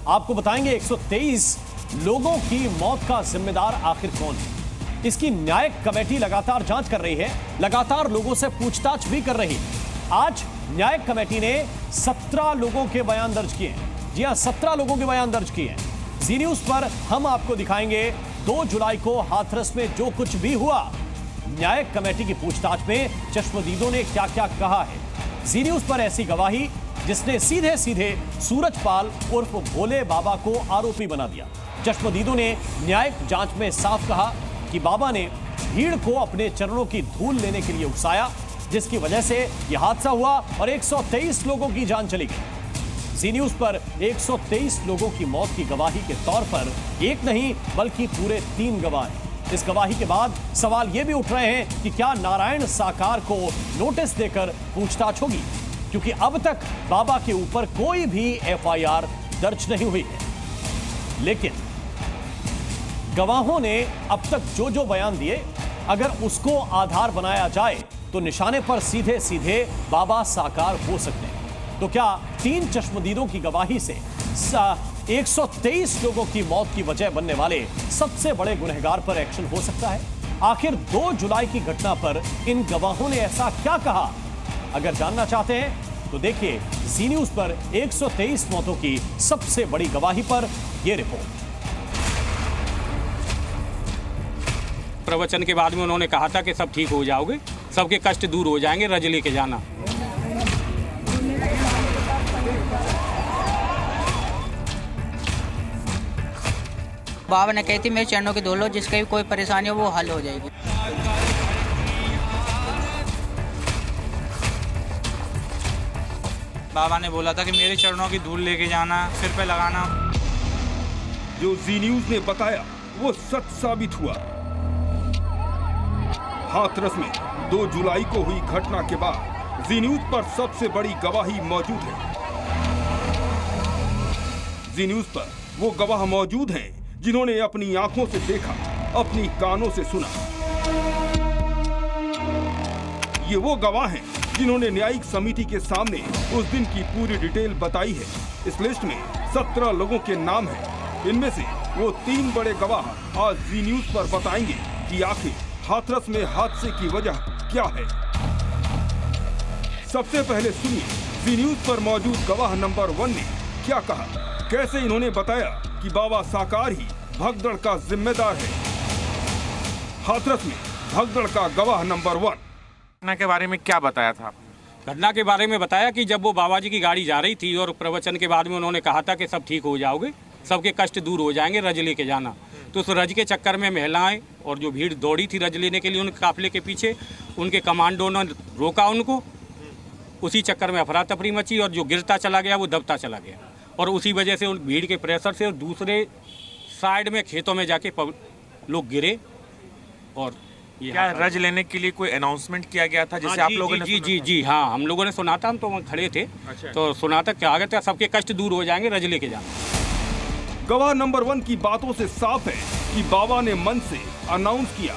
आपको बताएंगे 123 लोगों की मौत का जिम्मेदार आखिर कौन है। इसकी न्यायिक कमेटी लगातार जांच कर रही है, लगातार लोगों से पूछताछ भी कर रही है। आज न्यायिक कमेटी ने 17 लोगों के बयान दर्ज किए हैं। जी हां, 17 लोगों के बयान दर्ज किए हैं। जी न्यूज पर हम आपको दिखाएंगे 2 जुलाई को हाथरस में जो कुछ भी हुआ, न्यायिक कमेटी की पूछताछ में चश्मदीदों ने क्या क्या कहा है। जी न्यूज पर ऐसी गवाही जिसने सीधे सीधे सूरजपाल उर्फ भोले बाबा को आरोपी बना दिया। चश्मदीदों ने न्यायिक जांच में साफ कहा कि बाबा ने भीड़ को अपने चरणों की धूल लेने के लिए उकसाया, जिसकी वजह से यह हादसा हुआ और 123 लोगों की जान चली गई। जी न्यूज पर 123 लोगों की मौत की गवाही के तौर पर एक नहीं बल्कि पूरे 3 गवाह हैं। इस गवाही के बाद सवाल यह भी उठ रहे हैं कि क्या नारायण साकार को नोटिस देकर पूछताछ होगी, क्योंकि अब तक बाबा के ऊपर कोई भी एफआईआर दर्ज नहीं हुई है। लेकिन गवाहों ने अब तक जो जो बयान दिए, अगर उसको आधार बनाया जाए तो निशाने पर सीधे सीधे बाबा साकार हो सकते हैं। तो क्या 3 चश्मदीदों की गवाही से 123 लोगों की मौत की वजह बनने वाले सबसे बड़े गुनहगार पर एक्शन हो सकता है? आखिर 2 जुलाई की घटना पर इन गवाहों ने ऐसा क्या कहा? अगर जानना चाहते हैं तो देखिए जी न्यूज पर 123 मौतों की सबसे बड़ी गवाही पर यह रिपोर्ट। प्रवचन के बाद में उन्होंने कहा था कि सब ठीक हो जाओगे, सबके कष्ट दूर हो जाएंगे, रज लेके जाना। बाबा ने कही थी मेरे चरणों की धूल लो, जिसकी भी कोई परेशानी हो वो हल हो जाएगी। बाबा ने बोला था कि मेरे चरणों की धूल लेके जाना, सिर पे लगाना। जो जी न्यूज ने बताया वो सच साबित हुआ। हाथरस में 2 जुलाई को हुई घटना के बाद जी न्यूज पर सबसे बड़ी गवाही मौजूद है। जी न्यूज पर वो गवाह मौजूद हैं जिन्होंने अपनी आंखों से देखा, अपनी कानों से सुना। ये वो गवाह हैं जिन्होंने न्यायिक समिति के सामने उस दिन की पूरी डिटेल बताई है। इस लिस्ट में 17 लोगों के नाम हैं। इनमें से वो 3 बड़े गवाह आज जी न्यूज पर बताएंगे कि आखिर हाथरस में हादसे की वजह क्या है। सबसे पहले सुनिए जी न्यूज पर मौजूद गवाह नंबर 1 ने क्या कहा, कैसे इन्होंने बताया कि बाबा साकार ही भगदड़ का जिम्मेदार है। हाथरस में भगदड़ का गवाह नंबर 1। घटना के बारे में क्या बताया था आपने? घटना के बारे में बताया कि जब वो बाबा जी की गाड़ी जा रही थी और प्रवचन के बाद में उन्होंने कहा था कि सब ठीक हो जाओगे, सबके कष्ट दूर हो जाएंगे, रज लेके जाना। तो उस रज के चक्कर में महिलाएं और जो भीड़ दौड़ी थी रज लेने के लिए उनके काफिले के पीछे, उनके कमांडो ने रोका उनको। उसी चक्कर में अफरा तफरी मची और जो गिरता चला गया वो दबता चला गया, और उसी वजह से उन भीड़ के प्रेशर से दूसरे साइड में खेतों में जाके लोग गिरे। और क्या रज लेने के लिए कोई अनाउंसमेंट किया गया था जैसे आप लोगों ने? जी हाँ, हम लोगों ने सुना था, हम तो वहाँ खड़े थे। अच्छा। तो सुना था क्या कहते हैं, सबके कष्ट दूर हो जाएंगे, रज लेके जाना। गवाह नंबर 1 की बातों से साफ है कि बाबा ने मन से अनाउंस किया।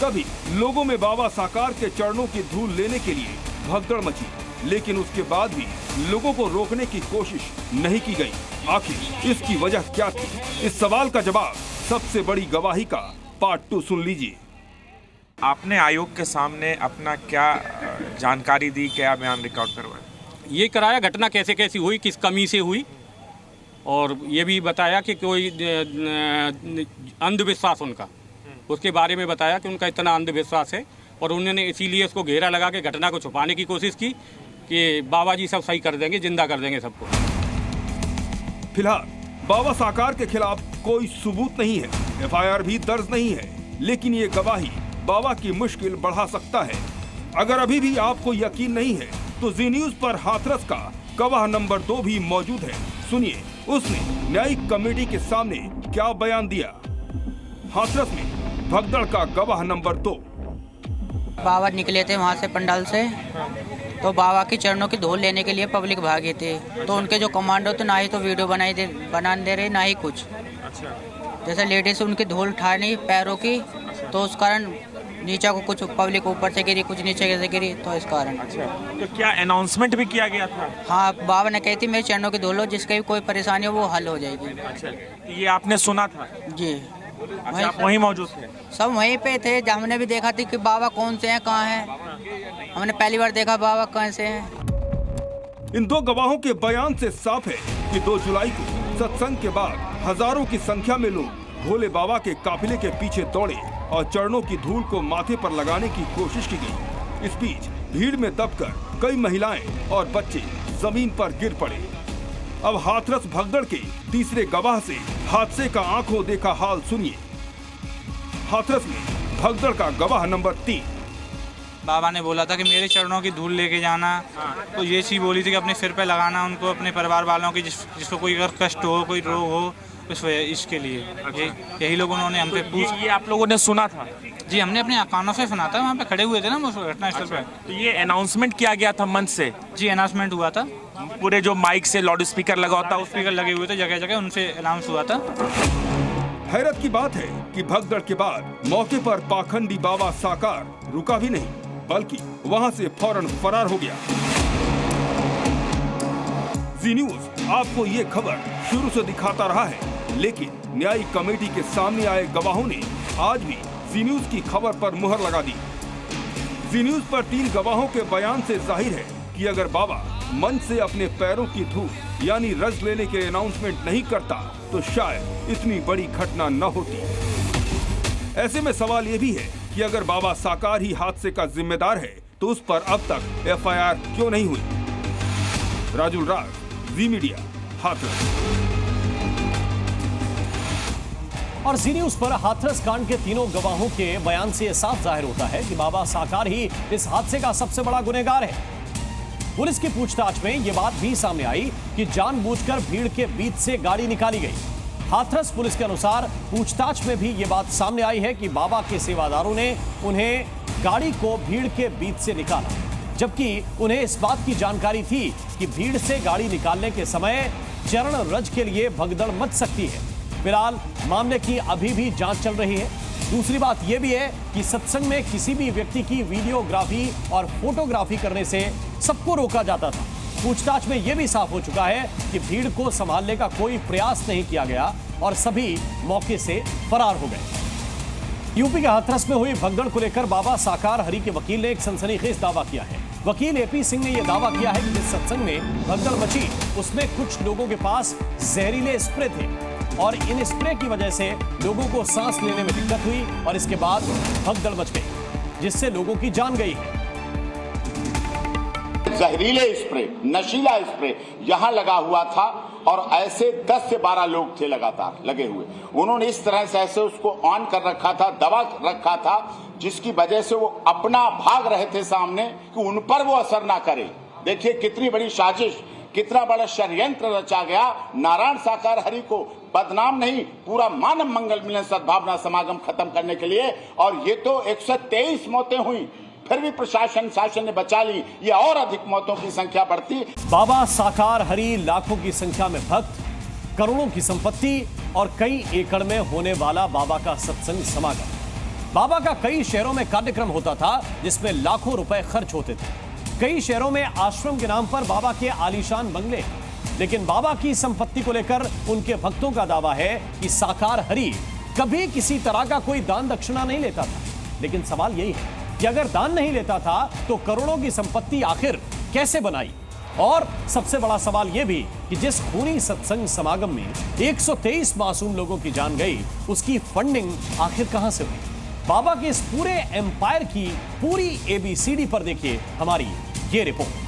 तभी लोगों में बाबा साकार के चरणों की धूल लेने के लिए भगदड़ मची, लेकिन उसके बाद भी लोगों को रोकने की कोशिश नहीं की गई। आखिर इसकी वजह क्या थी? इस सवाल का जवाब सबसे बड़ी गवाही का पार्ट 2 सुन लीजिए। आपने आयोग के सामने अपना क्या जानकारी दी, क्या बयान रिकॉर्ड करवाया? ये कराया घटना कैसे कैसी हुई, किस कमी से हुई, और ये भी बताया कि कोई अंधविश्वास उनका, उसके बारे में बताया कि उनका इतना अंधविश्वास है और उन्होंने इसीलिए उसको घेरा लगा के घटना को छुपाने की कोशिश की कि बाबा जी सब सही कर देंगे, जिंदा कर देंगे सबको। फिलहाल बाबा साकार के खिलाफ कोई सबूत नहीं है, एफआईआर भी दर्ज नहीं है, लेकिन ये गवाही बाबा की मुश्किल बढ़ा सकता है। अगर अभी भी आपको यकीन नहीं है तो जी न्यूज पर हाथरस का गवाह नंबर 2 भी मौजूद है। सुनिए उसने न्यायिक कमेटी के सामने क्या बयान दिया। हाथरस में भगदड़ का गवाह नंबर 2। बाबा निकले थे वहाँ से पंडाल से, तो बाबा के चरणों की धूल लेने के लिए पब्लिक भागे थे। तो उनके जो कमांडो थे ना ही तो वीडियो बनाने दे रहे, ना ही कुछ। जैसे लेडीज उनकी धूल उठा नहीं पैरों की, तो उस कारण नीचे को कुछ पब्लिक ऊपर से गिरी, कुछ नीचे से गिरी, तो इस कारण। अच्छा, तो क्या अनाउंसमेंट भी किया गया था? हाँ, बाबा ने कही थी मेरे चरणों की धूल लो, जिसकी भी कोई परेशानी हो वो हल हो जाएगी। अच्छा, ये आपने सुना था? जी। अच्छा, आप वहीं मौजूद थे? सब वहीं पे थे। हमने भी देखा थी कि बाबा कौन से हैं, कहाँ हैं। हमने पहली बार देखा बाबा कैसे हैं। इन दो गवाहों के बयान से साफ है कि 2 जुलाई को सत्संग के बाद हजारों की संख्या में लोग भोले बाबा के काफिले के पीछे दौड़े और चरणों की धूल को माथे पर लगाने की कोशिश की गई। इस बीच भीड़ में दबकर कई महिलाएं और बच्चे जमीन पर गिर पड़े। अब हाथरस भगदड़ के तीसरे गवाह से हादसे का आंखों देखा हाल सुनिए। हाथरस में भगदड़ का गवाह नंबर 3। बाबा ने बोला था कि मेरे चरणों की धूल लेके जाना, तो ये चीज़ बोली थी कि अपने सिर पे लगाना उनको, अपने परिवार वालों की जिसको कोई अगर कष्ट हो, कोई रोग हो, इसके लिए। यही लोग उन्होंने हमसे पूछा। ये आप लोगों ने सुना था? जी, हमने अपने कानों से सुना था, वहाँ पे खड़े हुए थे ना घटनास्थल पे। तो ये अनाउंसमेंट किया गया था मंच से? जी, अनाउंसमेंट हुआ था। पूरे जो माइक से लाउड स्पीकर लगा होता, स्पीकर लगे हुए थे जगह जगह, उनसे अनाउंस हुआ था। हैरत की बात है कि भगदड़ के बाद मौके पर पाखंडी बाबा साकार रुका भी नहीं, बल्कि वहां से फौरन फरार हो गया। जी न्यूज आपको ये खबर शुरू से दिखाता रहा है, लेकिन न्यायिक कमेटी के सामने आए गवाहों ने आज भी जी न्यूज की खबर पर मुहर लगा दी। जी न्यूज पर 3 गवाहों के बयान से जाहिर है कि अगर बाबा मन से अपने पैरों की धूल यानी रज लेने के अनाउंसमेंट नहीं करता तो शायद इतनी बड़ी घटना न होती। ऐसे में सवाल ये भी है कि अगर बाबा साकार ही हादसे का जिम्मेदार है तो उस पर अब तक एफआईआर क्यों नहीं हुई। राजुल राज, जी मीडिया, हाथरस। और जी न्यूज पर हाथरस कांड के तीनों गवाहों के बयान से यह साफ जाहिर होता है कि बाबा साकार ही इस हादसे का सबसे बड़ा गुनहगार है। पुलिस की पूछताछ में यह बात भी सामने आई कि जानबूझकर भीड़ के बीच से गाड़ी निकाली गई। हाथरस पुलिस के अनुसार पूछताछ में भी यह बात सामने आई है कि बाबा के सेवादारों ने उन्हें गाड़ी को भीड़ के बीच से निकाला, जबकि उन्हें इस बात की जानकारी थी कि भीड़ से गाड़ी निकालने के समय चरण रज के लिए भगदड़ मच सकती है। फिलहाल मामले की अभी भी जांच चल रही है। दूसरी बात यह भी है कि सत्संग में किसी भी व्यक्ति की वीडियोग्राफी और फोटोग्राफी करने से सबको रोका जाता था। पूछताछ में यह भी साफ हो चुका है कि भीड़ को संभालने का कोई प्रयास नहीं किया गया और सभी मौके से फरार हो गए। यूपी के हाथरस में हुई भगदड़ को लेकर बाबा साकार हरि के वकील ने एक सनसनीखेज दावा किया है। वकील एपी सिंह ने यह दावा किया है कि जिस सत्संग में भगदड़ मची उसमें कुछ लोगों के पास जहरीले स्प्रे थे और इन स्प्रे की वजह से लोगों को सांस लेने में दिक्कत हुई और इसके बाद भगदड़ मच गई, जिससे लोगों की जान गई है। जहरीले स्प्रे, नशीला स्प्रे यहां लगा हुआ था और ऐसे 10 से 12 लोग थे लगातार लगे हुए। उन्होंने इस तरह से ऐसे उसको ऑन कर रखा था, दबा रखा था, जिसकी वजह से वो अपना भाग रहे थे सामने कि उन पर वो असर ना करे। देखिए कितनी बड़ी साजिश, कितना बड़ा षड्यंत्र रचा गया नारायण साकार हरि को बदनाम नहीं, पूरा मानव मंगल मिलन सद्भावना समागम खत्म करने के लिए। और ये तो 123 मौतें हुई, फिर भी प्रशासन शासन ने बचा ली, ये और अधिक मौतों की संख्या बढ़ती। बाबा साकार हरि लाखों की संख्या में भक्त, करोड़ों की संपत्ति और कई एकड़ में होने वाला बाबा का सत्संग समागम। बाबा का कई शहरों में कार्यक्रम होता था जिसमें लाखों रुपए खर्च होते थे। कई शहरों में आश्रम के नाम पर बाबा के आलीशान बंगले, लेकिन बाबा की संपत्ति को लेकर उनके भक्तों का दावा है कि साकार हरि कभी किसी तरह का कोई दान दक्षिणा नहीं लेता था। लेकिन सवाल यही है कि अगर दान नहीं लेता था तो करोड़ों की संपत्ति आखिर कैसे बनाई। और सबसे बड़ा सवाल यह भी कि जिस खूनी सत्संग समागम में 123 मासूम लोगों की जान गई, उसकी फंडिंग आखिर कहां से हुई। बाबा के इस पूरे एम्पायर की पूरी एबीसीडी पर देखिए हमारी ये रिपोर्ट।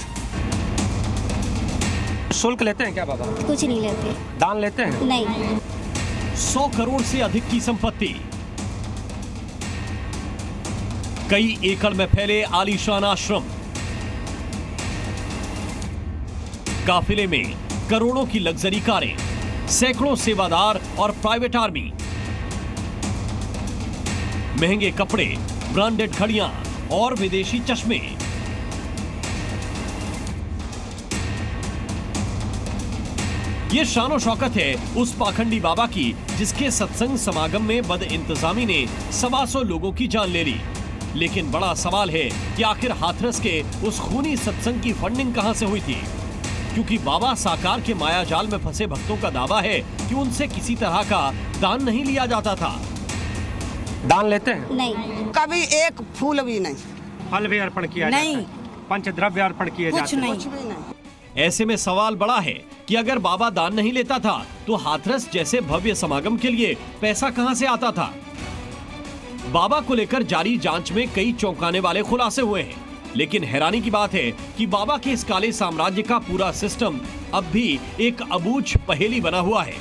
शुल्क लेते हैं क्या बाबा? कुछ नहीं लेते। दान लेते हैं? नहीं। 100 करोड़ से अधिक की संपत्ति, कई एकड़ में फैले आलीशान आश्रम, काफिले में करोड़ों की लग्जरी कारें, सैकड़ों सेवादार और प्राइवेट आर्मी, महंगे कपड़े, ब्रांडेड घड़ियां और विदेशी चश्मे। ये शानो शौकत है उस पाखंडी बाबा की जिसके सत्संग समागम में बद इंतजामी ने 125 लोगों की जान ले ली। लेकिन बड़ा सवाल है कि आखिर हाथरस के उस खूनी सत्संग की फंडिंग कहां से हुई थी, क्योंकि बाबा साकार के मायाजाल में फंसे भक्तों का दावा है कि उनसे किसी तरह का दान नहीं लिया जाता था। दान लेते हैं? नहीं, कभी एक फूल भी नहीं। फल भी अर्पण किया नहीं, जाता है? पंचद्रव्य अर्पण किए जाते हैं? कुछ भी नहीं। ऐसे में सवाल बड़ा है कि अगर बाबा दान नहीं लेता था तो हाथरस जैसे भव्य समागम के लिए पैसा कहां से आता था। बाबा को लेकर जारी जांच में कई चौंकाने वाले खुलासे हुए हैं, लेकिन हैरानी की बात है कि बाबा के इस काले साम्राज्य का पूरा सिस्टम अब भी एक अबूझ पहेली बना हुआ है।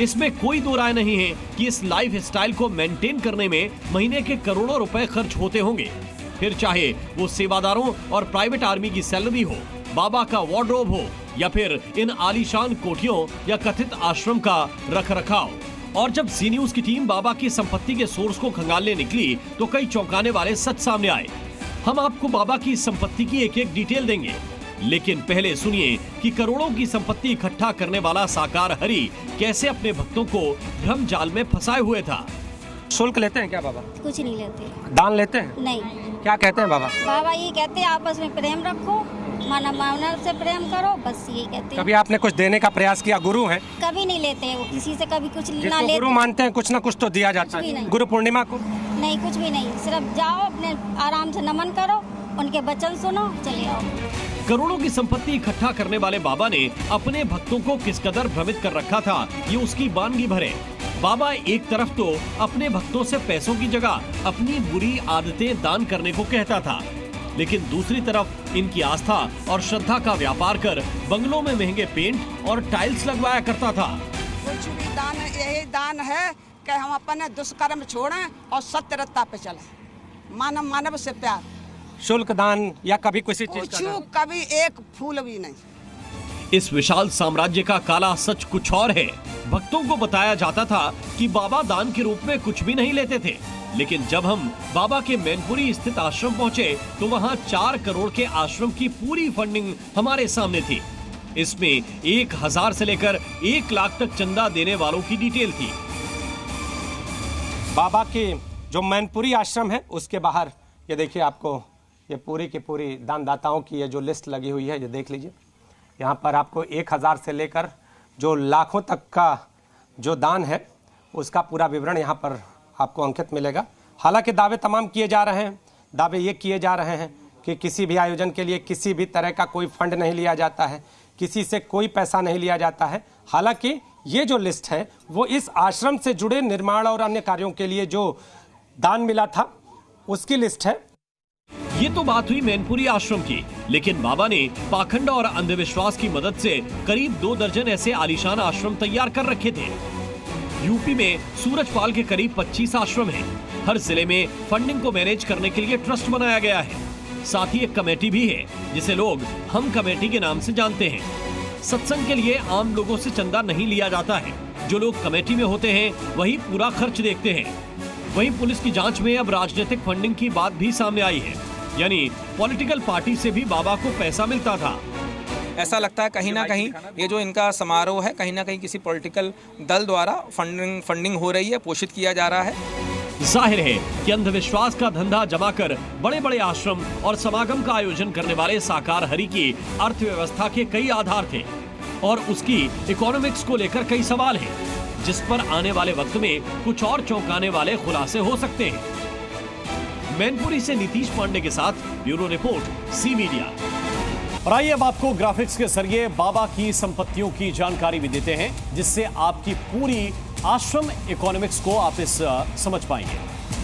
इसमें कोई दो राय नहीं है कि इस लाइफ स्टाइल को मेंटेन करने में महीने के करोड़ों रुपए खर्च होते होंगे, फिर चाहे वो सेवादारों और प्राइवेट आर्मी की सैलरी हो, बाबा का वार्डरोब हो या फिर इन आलीशान कोठियों या कथित आश्रम का रखरखाव। और जब सी न्यूज की टीम बाबा की संपत्ति के सोर्स को खंगालने निकली तो कई चौंकाने वाले सच सामने आए। हम आपको बाबा की संपत्ति की एक एक डिटेल देंगे, लेकिन पहले सुनिए कि करोड़ों की संपत्ति इकट्ठा करने वाला साकार हरि कैसे अपने भक्तों को भ्रम जाल में फंसाए हुए था। शुल्क लेते हैं क्या बाबा? कुछ नहीं लेते। दान लेते हैं? नहीं। क्या कहते हैं बाबा? बाबा ये कहते हैं आपस में प्रेम रखो, मानव मानव से प्रेम करो, बस यही कहते हैं। कभी आपने कुछ देने का प्रयास किया? गुरु हैं? कभी नहीं लेते वो किसी से, कभी कुछ ना जिसको लेते। गुरु मानते हैं कुछ ना कुछ तो दिया जाता है। गुरु पूर्णिमा को? नहीं, कुछ भी नहीं, सिर्फ जाओ अपने आराम से नमन करो, उनके वचन सुनो, चले आओ। करोड़ों की संपत्ति इकट्ठा करने वाले बाबा ने अपने भक्तों को किस कदर भ्रमित कर रखा था, ये उसकी बानगी भरे। बाबा एक तरफ तो अपने भक्तों से पैसों की जगह अपनी बुरी आदतें दान करने को कहता था, लेकिन दूसरी तरफ इनकी आस्था और श्रद्धा का व्यापार कर बंगलों में महंगे पेंट और टाइल्स लगवाया करता था। कुछ भी दान, यही दान है कि हम अपने दुष्कर्म छोड़ें और सत्य रत्ता पे चलें, मानव मानव से प्यार। शुल्क दान या कभी किसी चीज का दान? कभी एक फूल भी नहीं। इस विशाल साम्राज्य का काला सच कुछ और है। भक्तों को बताया जाता था कि बाबा दान के रूप में कुछ भी नहीं लेते थे, लेकिन जब हम बाबा के मैनपुरी स्थित आश्रम पहुंचे तो वहां 4 करोड़ के आश्रम की पूरी फंडिंग हमारे सामने थी। इसमें 1000 से लेकर 1 लाख तक चंदा देने वालों की डिटेल थी। बाबा की जो मैनपुरी आश्रम है उसके बाहर ये देखिए, आपको ये पूरी की पूरी दानदाताओं की ये जो लिस्ट लगी हुई है, ये देख लीजिए। यहाँ पर आपको 1000 से लेकर जो लाखों तक का जो दान है उसका पूरा विवरण यहाँ पर आपको अंकित मिलेगा। हालांकि दावे तमाम किए जा रहे हैं, दावे ये किए जा रहे हैं कि किसी भी आयोजन के लिए किसी भी तरह का कोई फंड नहीं लिया जाता है, किसी से कोई पैसा नहीं लिया जाता है। हालांकि ये जो लिस्ट है वो इस आश्रम से जुड़े निर्माण और अन्य कार्यों के लिए जो दान मिला था उसकी लिस्ट है। ये तो बात हुई मैनपुरी आश्रम की, लेकिन बाबा ने पाखंड और अंधविश्वास की मदद से करीब 2 दर्जन ऐसे आलीशान आश्रम तैयार कर रखे थे। यूपी में सूरजपाल के करीब 25 आश्रम हैं। हर जिले में फंडिंग को मैनेज करने के लिए ट्रस्ट बनाया गया है। साथ ही एक कमेटी भी है जिसे लोग हम कमेटी के नाम से जानते हैं। सत्संग के लिए आम लोगों से चंदा नहीं लिया जाता है, जो लोग कमेटी में होते हैं वही पूरा खर्च देखते हैं। वहीं पुलिस की जांच में अब राजनीतिक फंडिंग की बात भी सामने आई है, यानी पॉलिटिकल पार्टी से भी बाबा को पैसा मिलता था। ऐसा लगता है कहीं ना कहीं ये जो इनका समारोह है कहीं ना कहीं किसी पॉलिटिकल दल द्वारा फंडिंग हो रही है, पोषित किया जा रहा है। जाहिर है कि अंधविश्वास का धंधा जमाकर बड़े बड़े आश्रम और समागम का आयोजन करने वाले साकार हरि की अर्थव्यवस्था के कई आधार थे और उसकी इकोनॉमिक्स को लेकर कई सवाल हैं, जिस पर आने वाले वक्त में कुछ और चौंकाने वाले खुलासे हो सकते हैं। मैनपुरी से नीतीश पांडे के साथ ब्यूरो रिपोर्ट, सी मीडिया। और आइए अब आपको ग्राफिक्स के जरिए बाबा की संपत्तियों की जानकारी भी देते हैं, जिससे आपकी पूरी आश्रम इकोनॉमिक्स को आप समझ पाएंगे।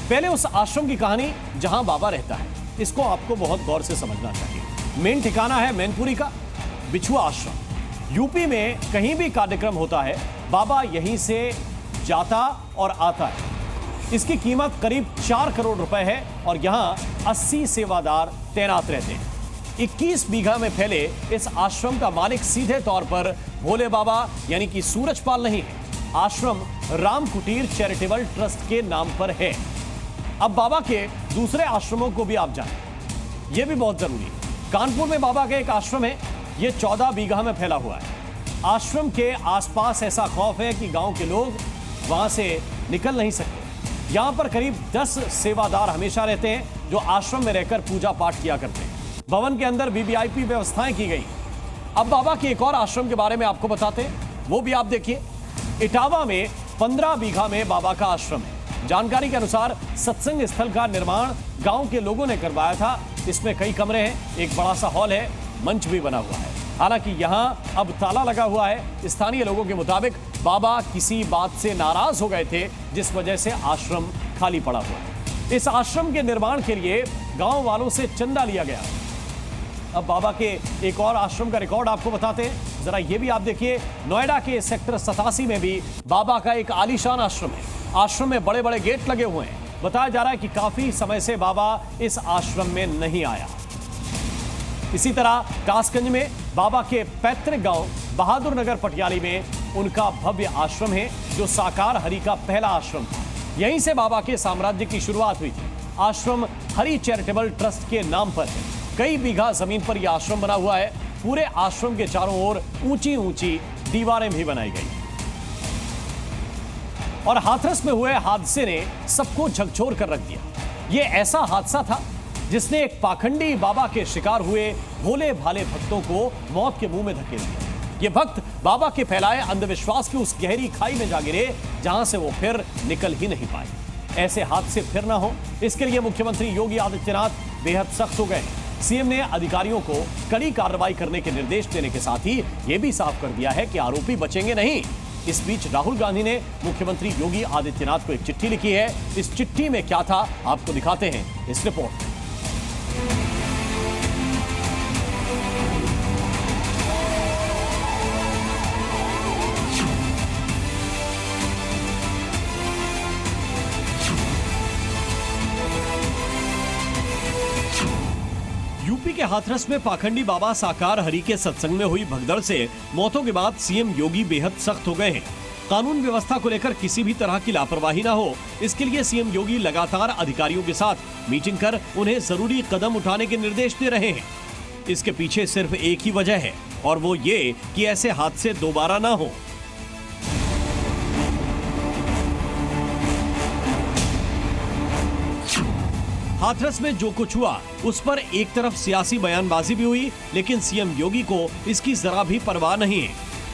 पहले उस आश्रम की कहानी जहां बाबा रहता है, इसको आपको बहुत गौर से समझना चाहिए। मेन ठिकाना है मैनपुरी का बिछुआ आश्रम। यूपी में कहीं भी कार्यक्रम होता है, बाबा यहीं से जाता और आता है। इसकी कीमत करीब 4 करोड़ रुपए है और यहाँ 80 सेवादार तैनात रहते हैं। 21 बीघा में फैले इस आश्रम का मालिक सीधे तौर पर भोले बाबा यानी कि सूरजपाल नहीं है। आश्रम राम कुटीर चैरिटेबल ट्रस्ट के नाम पर है। अब बाबा के दूसरे आश्रमों को भी आप जानें, यह भी बहुत जरूरी है। कानपुर में बाबा का एक आश्रम है, यह 14 बीघा में फैला हुआ है। आश्रम के आसपास ऐसा खौफ है कि गांव के लोग वहां से निकल नहीं सकते। यहां पर करीब 10 सेवादार हमेशा रहते हैं, जो आश्रम में रहकर पूजा पाठ किया करते हैं। भवन के अंदर वीवीआईपी व्यवस्थाएं की गई। अब बाबा के एक और आश्रम के बारे में आपको बताते हैं, वो भी आप देखिए। इटावा में 15 बीघा में बाबा का आश्रम है। जानकारी के अनुसार सत्संग स्थल का निर्माण गांव के लोगों ने करवाया था। इसमें कई कमरे हैं, एक बड़ा सा हॉल है, मंच भी बना हुआ है। हालांकि यहां अब ताला लगा हुआ है। स्थानीय लोगों के मुताबिक बाबा किसी बात से नाराज हो गए थे, जिस वजह से आश्रम खाली पड़ा हुआ है। इस आश्रम के निर्माण के लिए गांव वालों से चंदा लिया गया। अब बाबा के एक और आश्रम का रिकॉर्ड आपको बताते हैं, जरा ये भी आप देखिए। नोएडा के सेक्टर 87 में भी बाबा का एक आलीशान आश्रम है। आश्रम में बड़े बड़े गेट लगे हुए हैं। बताया जा रहा है कि काफी समय से बाबा इस आश्रम में नहीं आया। इसी तरह कासगंज में बाबा के पैतृक गांव बहादुर नगर पटियाली में उनका भव्य आश्रम है, जो साकार हरि का पहला आश्रम था। यहीं से बाबा के साम्राज्य की शुरुआत हुई थी। आश्रम हरि चैरिटेबल ट्रस्ट के नाम पर है। कई बीघा जमीन पर यह आश्रम बना हुआ है। पूरे आश्रम के चारों ओर ऊंची ऊंची दीवारें भी बनाई गई। और हाथरस में हुए हादसे ने सबको झकझोर कर रख दिया। यह ऐसा हादसा था जिसने एक पाखंडी बाबा के शिकार हुए भोले भाले भक्तों को मौत के मुंह में धकेल दिया। ये भक्त बाबा के फैलाए अंधविश्वास की उस गहरी खाई में जा गिरे, जहां से वो फिर निकल ही नहीं पाए। ऐसे हादसे फिर ना हो, इसके लिए मुख्यमंत्री योगी आदित्यनाथ बेहद सख्त हो गए। सीएम ने अधिकारियों को कड़ी कार्रवाई करने के निर्देश देने के साथ ही यह भी साफ कर दिया है कि आरोपी बचेंगे नहीं। इस बीच राहुल गांधी ने मुख्यमंत्री योगी आदित्यनाथ को एक चिट्ठी लिखी है। इस चिट्ठी में क्या था, आपको दिखाते हैं इस रिपोर्ट में। यूपी के हाथरस में पाखंडी बाबा साकार हरि के सत्संग में हुई भगदड़ से मौतों के बाद सीएम योगी बेहद सख्त हो गए हैं। कानून व्यवस्था को लेकर किसी भी तरह की लापरवाही ना हो, इसके लिए सीएम योगी लगातार अधिकारियों के साथ मीटिंग कर उन्हें जरूरी कदम उठाने के निर्देश दे रहे हैं। इसके पीछे सिर्फ एक ही वजह है, और वो ये कि ऐसे हादसे दोबारा ना हो। हाथरस में जो कुछ हुआ उस पर एक तरफ सियासी बयानबाजी भी हुई, लेकिन सीएम योगी को इसकी जरा भी परवाह नहीं है।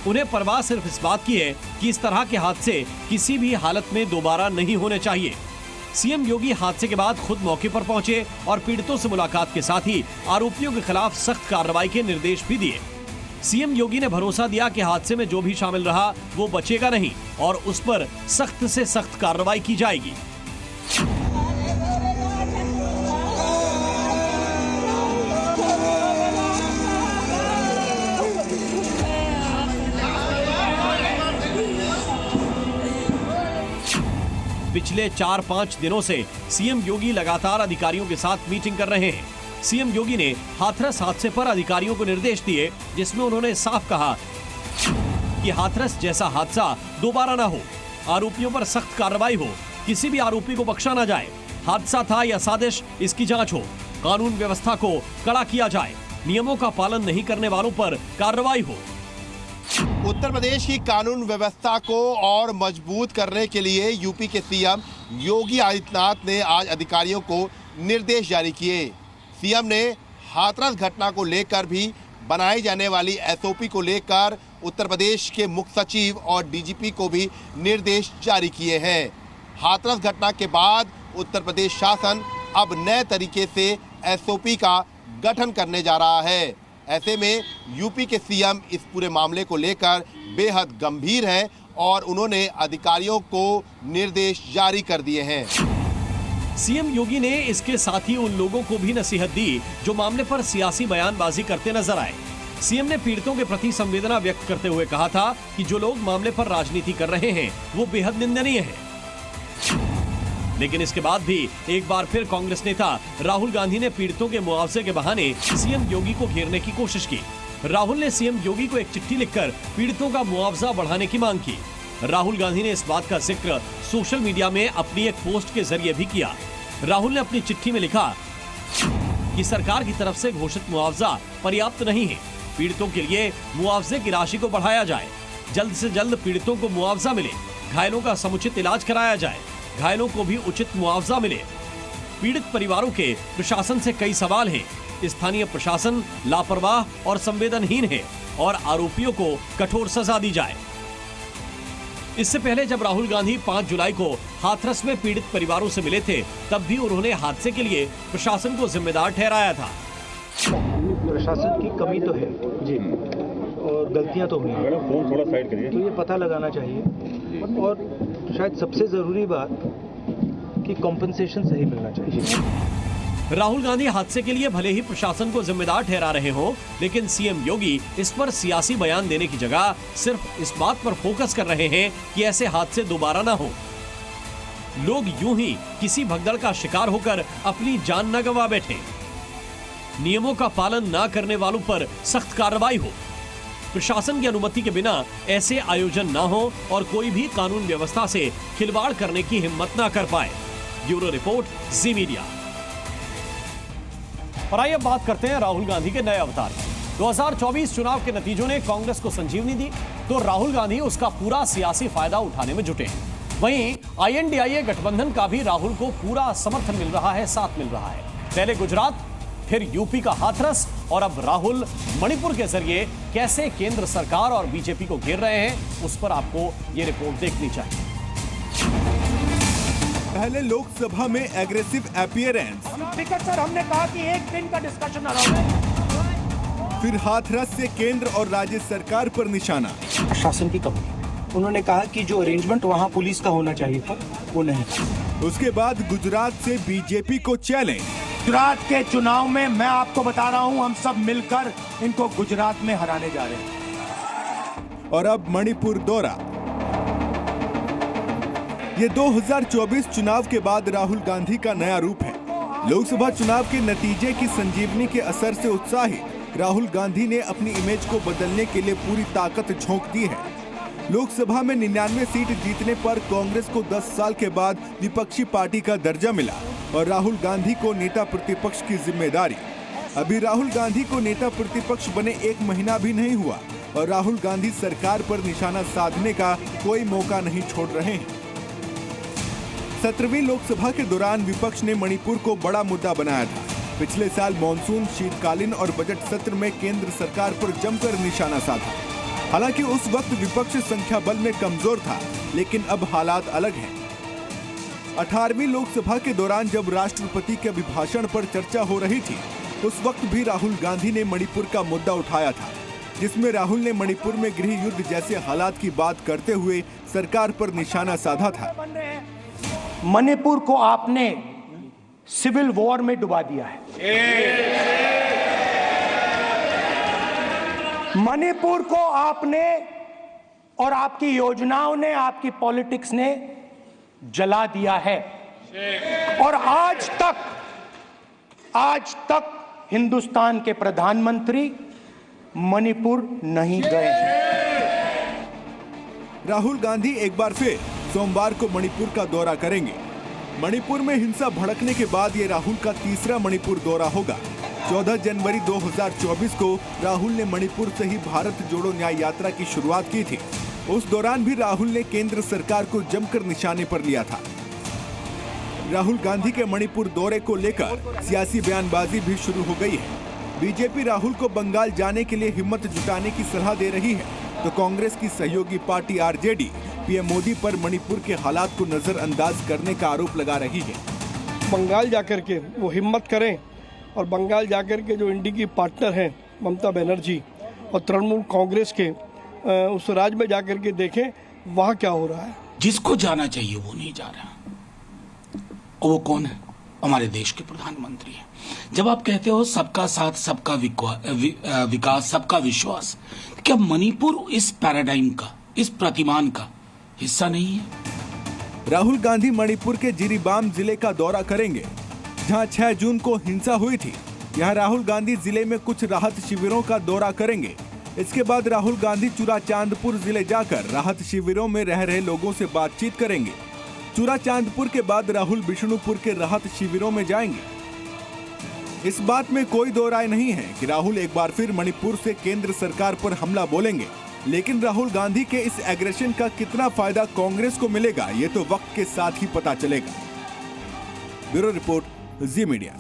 उन्हें परवाह सिर्फ इस बात की है कि इस तरह के हादसे किसी भी हालत में दोबारा नहीं होने चाहिए। सीएम योगी हादसे के बाद खुद मौके पर पहुंचे और पीड़ितों से मुलाकात के साथ ही आरोपियों के खिलाफ सख्त कार्रवाई के निर्देश भी दिए। सीएम योगी ने भरोसा दिया कि हादसे में जो भी शामिल रहा वो बचेगा नहीं और उस पर सख्त से सख्त कार्रवाई की जाएगी। पिछले 4-5 दिनों से सीएम योगी लगातार अधिकारियों के साथ मीटिंग कर रहे हैं। सीएम योगी ने हाथरस हादसे पर अधिकारियों को निर्देश दिए, जिसमें उन्होंने साफ कहा कि हाथरस जैसा हादसा दोबारा ना हो, आरोपियों पर सख्त कार्रवाई हो, किसी भी आरोपी को बख्शा ना जाए। हादसा था या साजिश, इसकी जांच हो, कानून व्यवस्था को कड़ा किया जाए, नियमों का पालन नहीं करने वालों पर कार्रवाई हो। उत्तर प्रदेश की कानून व्यवस्था को और मजबूत करने के लिए यूपी के सीएम योगी आदित्यनाथ ने आज अधिकारियों को निर्देश जारी किए। सीएम ने हाथरस घटना को लेकर भी बनाई जाने वाली एसओपी को लेकर उत्तर प्रदेश के मुख्य सचिव और डीजीपी को भी निर्देश जारी किए हैं। हाथरस घटना के बाद उत्तर प्रदेश शासन अब नए तरीके से एसओपी का गठन करने जा रहा है। ऐसे में यूपी के सीएम इस पूरे मामले को लेकर बेहद गंभीर हैं और उन्होंने अधिकारियों को निर्देश जारी कर दिए हैं। सीएम योगी ने इसके साथ ही उन लोगों को भी नसीहत दी जो मामले पर सियासी बयानबाजी करते नजर आए। सीएम ने पीड़ितों के प्रति संवेदना व्यक्त करते हुए कहा था कि जो लोग मामले पर राजनीति कर रहे हैं वो बेहद निंदनीय है। लेकिन इसके बाद भी एक बार फिर कांग्रेस नेता राहुल गांधी ने पीड़ितों के मुआवजे के बहाने सीएम योगी को घेरने की कोशिश की। राहुल ने सीएम योगी को एक चिट्ठी लिखकर पीड़ितों का मुआवजा बढ़ाने की मांग की। राहुल गांधी ने इस बात का जिक्र सोशल मीडिया में अपनी एक पोस्ट के जरिए भी किया। राहुल ने अपनी चिट्ठी में लिखा कि सरकार की तरफ से घोषित मुआवजा पर्याप्त नहीं है, पीड़ितों के लिए मुआवजे की राशि को बढ़ाया जाए, जल्द से जल्द पीड़ितों को मुआवजा मिले, घायलों का समुचित इलाज कराया जाए, घायलों को भी उचित मुआवजा मिले। पीड़ित परिवारों के प्रशासन से कई सवाल हैं। स्थानीय प्रशासन लापरवाह और संवेदनहीन है और आरोपियों को कठोर सजा दी जाए। इससे पहले जब राहुल गांधी 5 जुलाई को हाथरस में पीड़ित परिवारों से मिले थे, तब भी उन्होंने हादसे के लिए प्रशासन को जिम्मेदार ठहराया था। प्रशासन की कमी तो है जी, और गलतियां तो हुई हैं, फोन थोड़ा साइड करिए, तो ये पता लगाना चाहिए। और शायद सबसे जरूरी बात कि कॉम्पनसेशन सही मिलना चाहिए। राहुल गांधी हादसे के लिए भले ही प्रशासन को जिम्मेदार ठहरा रहे हो, लेकिन सीएम योगी इस पर सियासी बयान देने की जगह सिर्फ इस बात पर फोकस कर रहे हैं कि ऐसे हादसे दोबारा ना हो। लोग यूं ही किसी भगदड़ का शिकार होकर अपनी जान न गंवा बैठे। नियमों का पालन न करने वालों पर सख्त कार्रवाई हो। प्रशासन की अनुमति के बिना ऐसे आयोजन ना हो और कोई भी कानून व्यवस्था से खिलवाड़ करने की हिम्मत ना कर पाए। ब्यूरो रिपोर्ट, जी मीडिया। और आइए अब बात करते हैं राहुल गांधी के नए अवतार की। 2024 चुनाव के नतीजों ने कांग्रेस को संजीवनी दी, तो राहुल गांधी उसका पूरा सियासी फायदा उठाने में जुटे हैं। वहीं INDIA गठबंधन का भी राहुल को पूरा समर्थन मिल रहा है, साथ मिल रहा है। पहले गुजरात, फिर यूपी का हाथरस और अब राहुल मणिपुर के जरिए कैसे केंद्र सरकार और बीजेपी को घेर रहे हैं, उस पर आपको ये रिपोर्ट देखनी चाहिए। पहले लोकसभा में एग्रेसिव अपीयरेंस, सर हमने कहा कि एक दिन का डिस्कशन अराउंड, फिर हाथरस से केंद्र और राज्य सरकार पर निशाना। प्रशासन की कमी, उन्होंने कहा कि जो अरेंजमेंट वहां पुलिस का होना चाहिए था वो नहीं। उसके बाद गुजरात से बीजेपी को चैलेंज। गुजरात के चुनाव में मैं आपको बता रहा हूं, हम सब मिलकर इनको गुजरात में हराने जा रहे हैं। और अब मणिपुर दौरा। ये 2024 चुनाव के बाद राहुल गांधी का नया रूप है। लोकसभा चुनाव के नतीजे की संजीवनी के असर से उत्साहित राहुल गांधी ने अपनी इमेज को बदलने के लिए पूरी ताकत झोंक दी है। लोकसभा में 99 सीट जीतने पर कांग्रेस को 10 साल के बाद विपक्षी पार्टी का दर्जा मिला और राहुल गांधी को नेता प्रतिपक्ष की जिम्मेदारी। अभी राहुल गांधी को नेता प्रतिपक्ष बने 1 महीना भी नहीं हुआ और राहुल गांधी सरकार पर निशाना साधने का कोई मौका नहीं छोड़ रहे हैं। 17वीं लोकसभा के दौरान विपक्ष ने मणिपुर को बड़ा मुद्दा बनाया था। पिछले साल मॉनसून, शीतकालीन और बजट सत्र में केंद्र सरकार पर जमकर निशाना साधा। हालांकि उस वक्त विपक्ष संख्या बल में कमजोर था, लेकिन अब हालात अलग हैं। 18वीं लोकसभा के दौरान जब राष्ट्रपति के अभिभाषण पर चर्चा हो रही थी, उस वक्त भी राहुल गांधी ने मणिपुर का मुद्दा उठाया था, जिसमें राहुल ने मणिपुर में गृह युद्ध जैसे हालात की बात करते हुए सरकार पर निशाना साधा था। मणिपुर को आपने सिविल वॉर में डुबा दिया है। मणिपुर को आपने और आपकी योजनाओं ने, आपकी पॉलिटिक्स ने जला दिया है। और आज तक हिंदुस्तान के प्रधानमंत्री मणिपुर नहीं गए हैं। राहुल गांधी एक बार फिर सोमवार को मणिपुर का दौरा करेंगे। मणिपुर में हिंसा भड़कने के बाद ये राहुल का तीसरा मणिपुर दौरा होगा। 14 जनवरी 2024 को राहुल ने मणिपुर से ही भारत जोड़ो न्याय यात्रा की शुरुआत की थी। उस दौरान भी राहुल ने केंद्र सरकार को जमकर निशाने पर लिया था। राहुल गांधी के मणिपुर दौरे को लेकर सियासी बयानबाजी भी शुरू हो गई है। बीजेपी राहुल को बंगाल जाने के लिए हिम्मत जुटाने की सलाह दे रही है, तो कांग्रेस की सहयोगी पार्टी आरजेडी पीएम मोदी पर मणिपुर के हालात को नजरअंदाज करने का आरोप लगा रही है। बंगाल जाकर के वो हिम्मत करें और बंगाल जाकर के जो इंडी की पार्टनर हैं ममता बनर्जी और तृणमूल कांग्रेस के उस राज्य में जाकर के देखें वहाँ क्या हो रहा है। जिसको जाना चाहिए वो नहीं जा रहा। और वो कौन है? हमारे देश के प्रधानमंत्री हैं। जब आप कहते हो सबका साथ, सबका विकास, सबका विश्वास, क्या मणिपुर इस पैराडाइम का, इस प्रतिमान का हिस्सा नहीं है? राहुल गांधी मणिपुर के जिरीबाम जिले का दौरा करेंगे, जहां 6 जून को हिंसा हुई थी। यहां राहुल गांधी जिले में कुछ राहत शिविरों का दौरा करेंगे। इसके बाद राहुल गांधी चूराचांदपुर जिले जाकर राहत शिविरों में रह रहे लोगों से बातचीत करेंगे। चूराचांदपुर के बाद राहुल बिष्णुपुर के राहत शिविरों में जाएंगे। इस बात में कोई दो राय नहीं है कि राहुल एक बार फिर मणिपुर से केंद्र सरकार पर हमला बोलेंगे, लेकिन राहुल गांधी के इस एग्रेशन का कितना फायदा कांग्रेस को मिलेगा, ये तो वक्त के साथ ही पता चलेगा। ब्यूरो रिपोर्ट, जी मीडिया।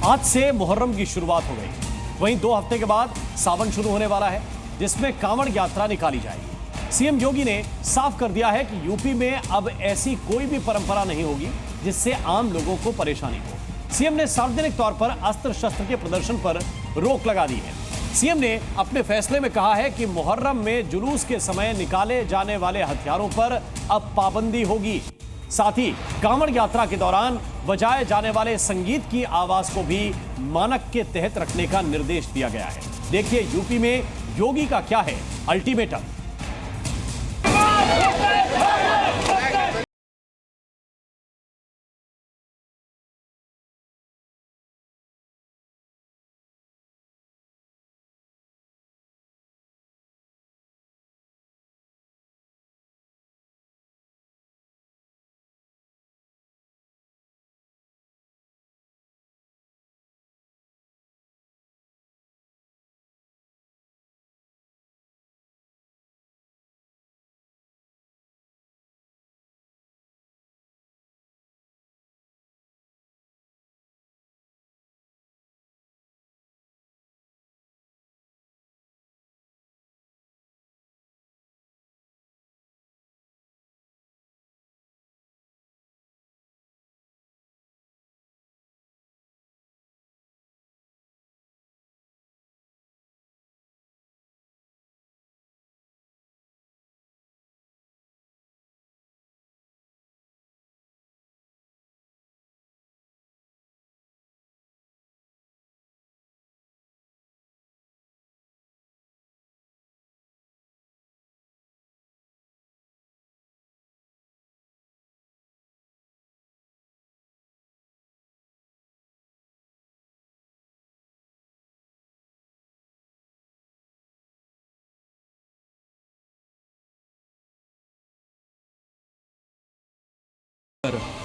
आज से मुहर्रम की शुरुआत हो गई, वहीं 2 हफ्ते के बाद सावन शुरू होने वाला है, जिसमें कांवड़ यात्रा निकाली जाएगी। सीएम योगी ने साफ कर दिया है कि यूपी में अब ऐसी कोई भी परंपरा नहीं होगी जिससे आम लोगों को परेशानी हो। सीएम ने सार्वजनिक तौर पर अस्त्र शस्त्र के प्रदर्शन पर रोक लगा दी है। सीएम ने अपने फैसले में कहा है कि मुहर्रम में जुलूस के समय निकाले जाने वाले हथियारों पर अब पाबंदी होगी। साथ ही कांवड़ यात्रा के दौरान बजाए जाने वाले संगीत की आवाज को भी मानक के तहत रखने का निर्देश दिया गया है। देखिए यूपी में योगी का क्या है अल्टीमेटम।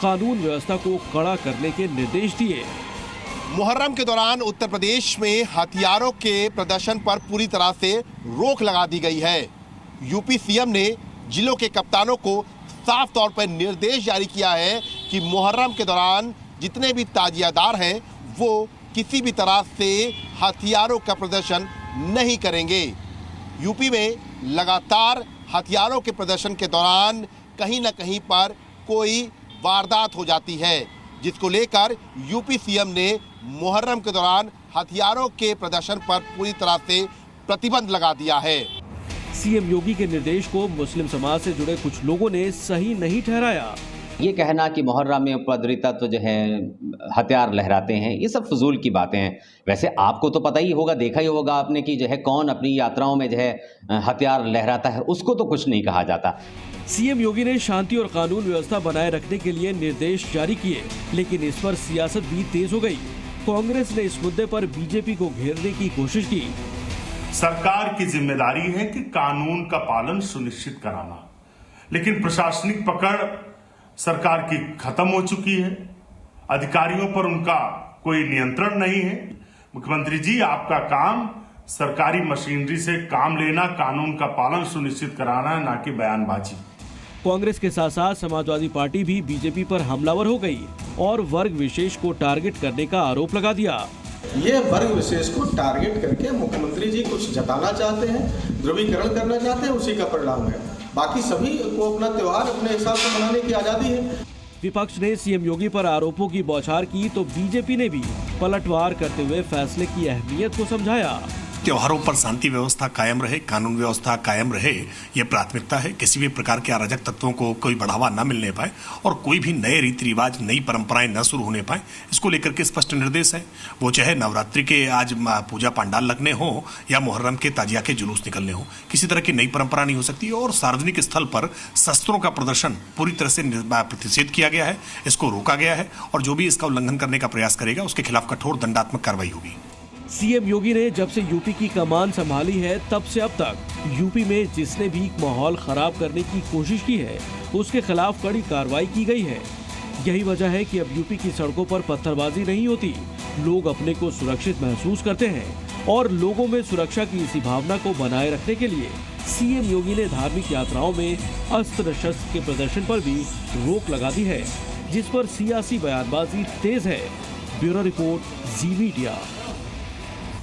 कानून व्यवस्था को कड़ा करने के निर्देश दिए। मुहर्रम के दौरान उत्तर प्रदेश में हथियारों के प्रदर्शन पर पूरी तरह से रोक लगा दी गई है। यूपी सीएम ने जिलों के कप्तानों को साफ तौर पर निर्देश जारी किया है कि मुहर्रम के दौरान जितने भी ताजियादार हैं वो किसी भी तरह से हथियारों का प्रदर्शन नहीं करेंगे। यूपी में लगातार हथियारों के प्रदर्शन के दौरान कहीं न कहीं पर कोई वारदात हो जाती है, जिसको लेकर यूपी सीएम ने मुहर्रम के दौरान हथियारों के प्रदर्शन पर पूरी तरह से प्रतिबंध लगा दिया है। सीएम योगी के निर्देश को मुस्लिम समाज से जुड़े कुछ लोगों ने सही नहीं ठहराया। ये कहना कि मुहर्रम में उपद्रवी तत्व जो है हथियार लहराते हैं, ये सब फजूल की बातें हैं। वैसे आपको तो पता ही होगा, देखा ही होगा आपने कि जो है कौन अपनी यात्राओं में जो है हथियार लहराता है, उसको तो कुछ नहीं कहा जाता। सीएम योगी ने शांति और कानून व्यवस्था बनाए रखने के लिए निर्देश जारी किए, लेकिन इस पर सियासत भी तेज हो गई। कांग्रेस ने इस मुद्दे पर बीजेपी को घेरने की कोशिश की। सरकार की जिम्मेदारी है कि कानून का पालन सुनिश्चित कराना, लेकिन प्रशासनिक पकड़ सरकार की खत्म हो चुकी है। अधिकारियों पर उनका कोई नियंत्रण नहीं है। मुख्यमंत्री जी, आपका काम सरकारी मशीनरी से काम लेना, कानून का पालन सुनिश्चित कराना है, ना कि बयानबाजी। कांग्रेस के साथ साथ समाजवादी पार्टी भी बीजेपी पर हमलावर हो गई और वर्ग विशेष को टारगेट करने का आरोप लगा दिया। ये वर्ग विशेष को टारगेट करके मुख्यमंत्री जी कुछ जताना चाहते हैं, ध्रुवीकरण करना चाहते हैं, उसी का परिणाम है। बाकी सभी को अपना त्योहार अपने हिसाब से मनाने की आजादी है। विपक्ष ने सीएम योगी पर आरोपों की बौछार की तो बीजेपी ने भी पलटवार करते हुए फैसले की अहमियत को समझाया। त्योहारों पर शांति व्यवस्था कायम रहे, कानून व्यवस्था कायम रहे, ये प्राथमिकता है। किसी भी प्रकार के अराजक तत्वों को कोई बढ़ावा न मिलने पाए और कोई भी नए रीति रिवाज, नई परंपराएं न शुरू होने पाए, इसको लेकर के स्पष्ट निर्देश है। वो चाहे नवरात्रि के आज पूजा पंडाल लगने हो या मुहर्रम के ताजिया के जुलूस निकलने हो, किसी तरह की नई परंपरा नहीं हो सकती। और सार्वजनिक स्थल पर शस्त्रों का प्रदर्शन पूरी तरह से प्रतिषेध किया गया है, इसको रोका गया है और जो भी इसका उल्लंघन करने का प्रयास करेगा उसके खिलाफ कठोर दंडात्मक कार्रवाई होगी। सीएम योगी ने जब से यूपी की कमान संभाली है तब से अब तक यूपी में जिसने भी माहौल खराब करने की कोशिश की है उसके खिलाफ कड़ी कार्रवाई की गई है। यही वजह है कि अब यूपी की सड़कों पर पत्थरबाजी नहीं होती, लोग अपने को सुरक्षित महसूस करते हैं और लोगों में सुरक्षा की इसी भावना को बनाए रखने के लिए सीएम योगी ने धार्मिक यात्राओं में अस्त्र शस्त्र के प्रदर्शन पर भी रोक लगा दी है। जिस पर सियासी बयानबाजी तेज है। ब्यूरो रिपोर्ट, जी मीडिया।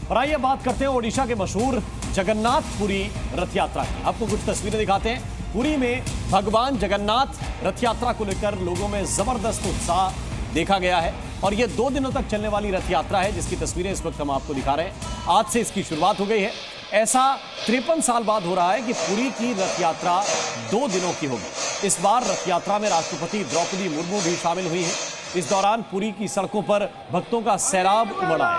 और आइए बात करते हैं ओडिशा के मशहूर जगन्नाथपुरी रथ यात्रा की। आपको कुछ तस्वीरें दिखाते हैं। पुरी में भगवान जगन्नाथ रथ यात्रा को लेकर लोगों में जबरदस्त उत्साह देखा गया है और ये 2 दिनों तक चलने वाली रथ यात्रा है, जिसकी तस्वीरें इस वक्त हम आपको दिखा रहे हैं। आज से इसकी शुरुआत हो गई है। ऐसा 53 साल बाद हो रहा है कि पुरी की रथ यात्रा 2 दिनों की होगी। इस बार रथ यात्रा में राष्ट्रपति द्रौपदी मुर्मू भी शामिल हुई हैं। इस दौरान पुरी की सड़कों पर भक्तों का सैलाब उमड़ा है।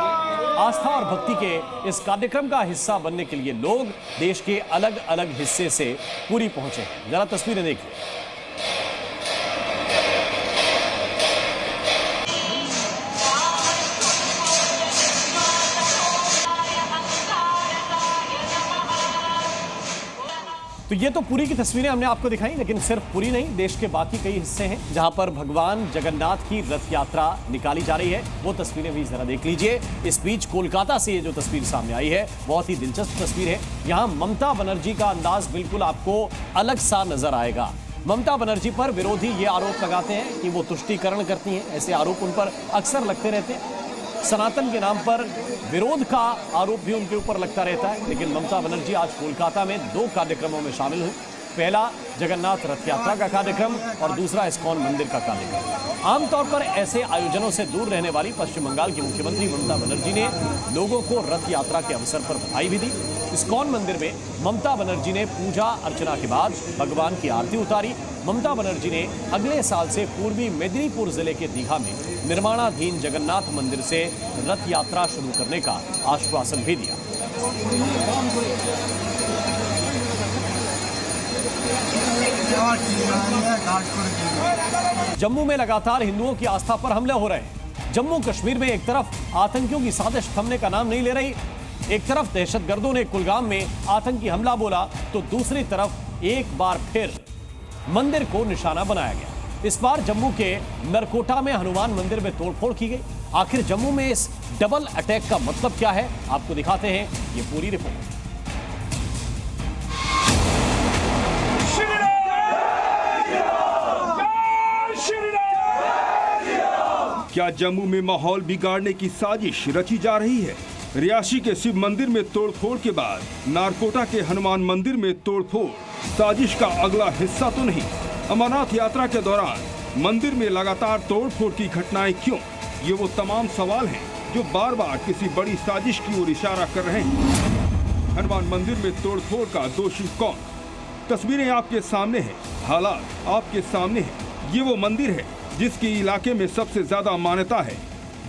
आस्था और भक्ति के इस कार्यक्रम का हिस्सा बनने के लिए लोग देश के अलग अलग हिस्से से पुरी पहुंचे हैं। जरा तस्वीरें देखिए। तो ये तो पुरी की तस्वीरें हमने आपको दिखाई, लेकिन सिर्फ पुरी नहीं, देश के बाकी कई हिस्से हैं जहां पर भगवान जगन्नाथ की रथ यात्रा निकाली जा रही है। वो तस्वीरें भी जरा देख लीजिए। इस बीच कोलकाता से ये जो तस्वीर सामने आई है, बहुत ही दिलचस्प तस्वीर है। यहाँ ममता बनर्जी का अंदाज बिल्कुल आपको अलग सा नजर आएगा। ममता बनर्जी पर विरोधी ये आरोप लगाते हैं कि वो तुष्टीकरण करती हैं। ऐसे आरोप उन पर अक्सर लगते रहते हैं। सनातन के नाम पर विरोध का आरोप भी उनके ऊपर लगता रहता है। लेकिन ममता बनर्जी आज कोलकाता में 2 कार्यक्रमों में शामिल हुई। पहला जगन्नाथ रथ यात्रा का कार्यक्रम और दूसरा इस्कॉन मंदिर का कार्यक्रम। आमतौर पर ऐसे आयोजनों से दूर रहने वाली पश्चिम बंगाल की मुख्यमंत्री ममता बनर्जी ने लोगों को रथ यात्रा के अवसर पर बधाई भी दी। इस्कॉन मंदिर में ममता बनर्जी ने पूजा अर्चना के बाद भगवान की आरती उतारी। ममता बनर्जी ने अगले साल से पूर्वी मेदिनीपुर जिले के दीघा में निर्माणाधीन जगन्नाथ मंदिर से रथ यात्रा शुरू करने का आश्वासन भी दिया। जम्मू में लगातार हिंदुओं की आस्था पर हमले हो रहे हैं। जम्मू कश्मीर में एक तरफ आतंकियों की साजिश थमने का नाम नहीं ले रही। एक तरफ दहशतगर्दों ने कुलगाम में आतंकी हमला बोला, तो दूसरी तरफ एक बार फिर मंदिर को निशाना बनाया गया। इस बार जम्मू के नरकोटा में हनुमान मंदिर में तोड़फोड़ की गई। आखिर जम्मू में इस डबल अटैक का मतलब क्या है, आपको दिखाते हैं ये पूरी रिपोर्ट। क्या जम्मू में माहौल बिगाड़ने की साजिश रची जा रही है? रियासी के शिव मंदिर में तोड़फोड़ के बाद नारकोटा के हनुमान मंदिर में तोड़फोड़ साजिश का अगला हिस्सा तो नहीं? अमरनाथ यात्रा के दौरान मंदिर में लगातार तोड़फोड़ की घटनाएं क्यों? ये वो तमाम सवाल हैं जो बार बार किसी बड़ी साजिश की ओर इशारा कर रहे हैं। हनुमान मंदिर में तोड़फोड़ का दोषी कौन? तस्वीरें आपके सामने हैं, हालात आपके सामने हैं। ये वो मंदिर है जिसके इलाके में सबसे ज्यादा मान्यता है।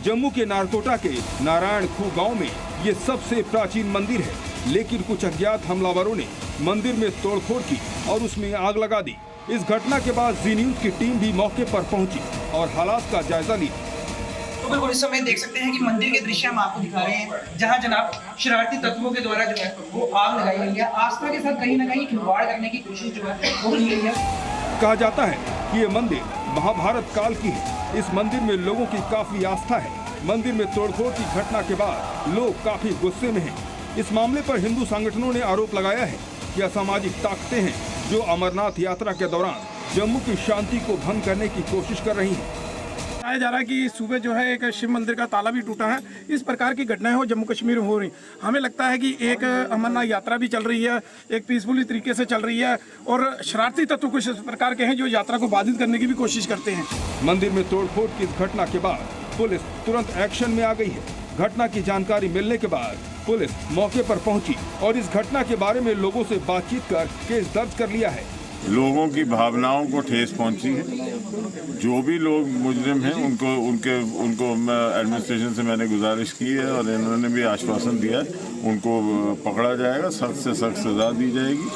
जम्मू के नारकोटा के नारायण खू गांव में ये सबसे प्राचीन मंदिर है, लेकिन कुछ अज्ञात हमलावरों ने मंदिर में तोड़फोड़ की और उसमें आग लगा दी। इस घटना के बाद जी न्यूज की टीम भी मौके पर पहुंची और हालात का जायजा लिया। तो बिल्कुल इस समय देख सकते हैं कि मंदिर के दृश्य हम आपको दिखा रहे हैं, जहां जनाब शरारती तत्वों के द्वारा जो है वो आग लगाई गई है। आस्था के साथ कहीं ना कहीं खिलवाड़ करने की कोशिश जो है वो की गई है। कहा जाता है कि ये मंदिर महाभारत काल की है। इस मंदिर में लोगों की काफी आस्था है। मंदिर में तोड़फोड़ की घटना के बाद लोग काफी गुस्से में हैं। इस मामले पर हिंदू संगठनों ने आरोप लगाया है कि असामाजिक ताकतें हैं जो अमरनाथ यात्रा के दौरान जम्मू की शांति को भंग करने की कोशिश कर रही हैं। बताया जा रहा है कि सुबह जो है एक शिव मंदिर का ताला भी टूटा है। इस प्रकार की घटनाएं हो जम्मू कश्मीर में हो रही। हमें लगता है कि एक अमरनाथ यात्रा भी चल रही है, एक पीसफुली तरीके से चल रही है और शरारती तत्व कुछ इस प्रकार के हैं जो यात्रा को बाधित करने की भी कोशिश करते हैं। मंदिर में तोड़फोड़ की इस घटना के बाद पुलिस तुरंत एक्शन में आ गई है। घटना की जानकारी मिलने के बाद पुलिस मौके पर पहुंची और इस घटना के बारे में लोगों से बातचीत कर केस दर्ज कर लिया है। लोगों की भावनाओं को ठेस पहुंची है। जो भी लोग मुजरिम हैं उनको एडमिनिस्ट्रेशन से मैंने गुजारिश की है और इन्होंने भी आश्वासन दिया है उनको पकड़ा जाएगा, सख्त से सख्त सजा दी जाएगी।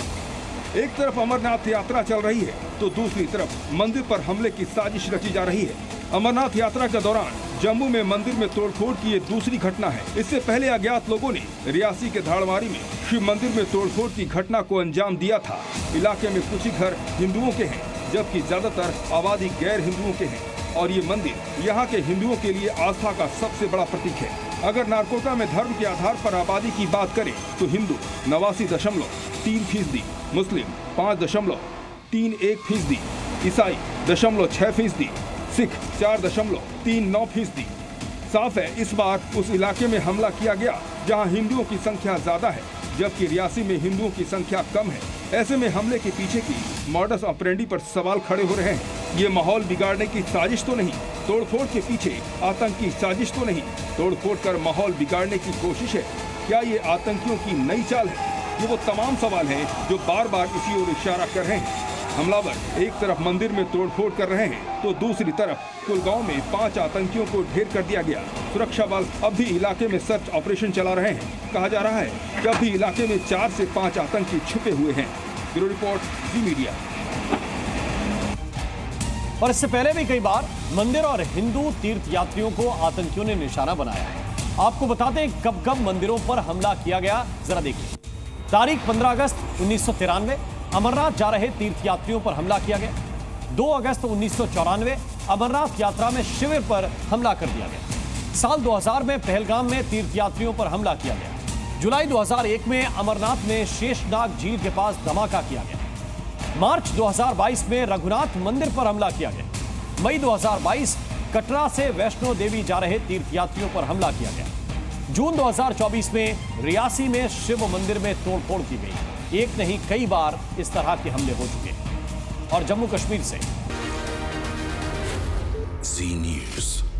एक तरफ अमरनाथ यात्रा चल रही है तो दूसरी तरफ मंदिर पर हमले की साजिश रची जा रही है। अमरनाथ यात्रा के दौरान जम्मू में मंदिर में तोड़फोड़ की ये दूसरी घटना है। इससे पहले अज्ञात लोगों ने रियासी के धाड़वारी में शिव मंदिर में तोड़फोड़ की घटना को अंजाम दिया था। इलाके में कुछ ही घर हिंदुओं के हैं जबकि ज्यादातर आबादी गैर हिंदुओं के हैं और ये मंदिर यहाँ के हिंदुओं के लिए आस्था का सबसे बड़ा प्रतीक है। अगर नारकोटा में धर्म के आधार पर आबादी की बात करें तो हिंदू 89.3%, मुस्लिम 5.31%, ईसाई 0.6%, सिख 4.39%। साफ है इस बार उस इलाके में हमला किया गया जहां हिंदुओं की संख्या ज्यादा है, जबकि रियासी में हिंदुओं की संख्या कम है। ऐसे में हमले के पीछे की मॉडस ऑपरेंडी पर सवाल खड़े हो रहे हैं। ये माहौल बिगाड़ने की साजिश तो नहीं, तोड़फोड़ के पीछे आतंकी साजिश तो नहीं, तोड़फोड़ कर माहौल बिगाड़ने की कोशिश है। क्या ये आतंकियों की नई चाल है? ये वो तमाम सवाल हैं जो बार बार इसी ओर इशारा कर रहे हैं। हमलावर एक तरफ मंदिर में तोड़फोड़ कर रहे हैं तो दूसरी तरफ कुलगांव में 5 आतंकियों को ढेर कर दिया गया। सुरक्षा बल अब भी इलाके में सर्च ऑपरेशन चला रहे हैं। कहा जा रहा है कि अब भी इलाके में 4 से 5 आतंकी छुपे हुए हैं। ब्यूरो रिपोर्ट, जी मीडिया। और इससे पहले भी कई बार मंदिर और हिंदू तीर्थ यात्रियों को आतंकियों ने निशाना बनाया है। आपको बताते हैं कब कब मंदिरों पर हमला किया गया, जरा देखिए। तारीख 15 अगस्त 1993 अमरनाथ जा रहे तीर्थयात्रियों पर हमला किया गया। 2 अगस्त 1994 अमरनाथ यात्रा में शिविर पर हमला कर दिया गया। साल 2000 में पहलगाम में तीर्थयात्रियों पर हमला किया गया। जुलाई 2001 में अमरनाथ में शेषनाग झील के पास धमाका किया गया। मार्च 2022 में रघुनाथ मंदिर पर हमला किया गया। मई 2022 कटरा से वैष्णो देवी जा रहे तीर्थयात्रियों पर हमला किया गया। जून 2024 में रियासी में शिव मंदिर में तोड़फोड़ की गई। एक नहीं कई बार इस तरह के हमले हो चुके हैं। और जम्मू कश्मीर से जी न्यूज़।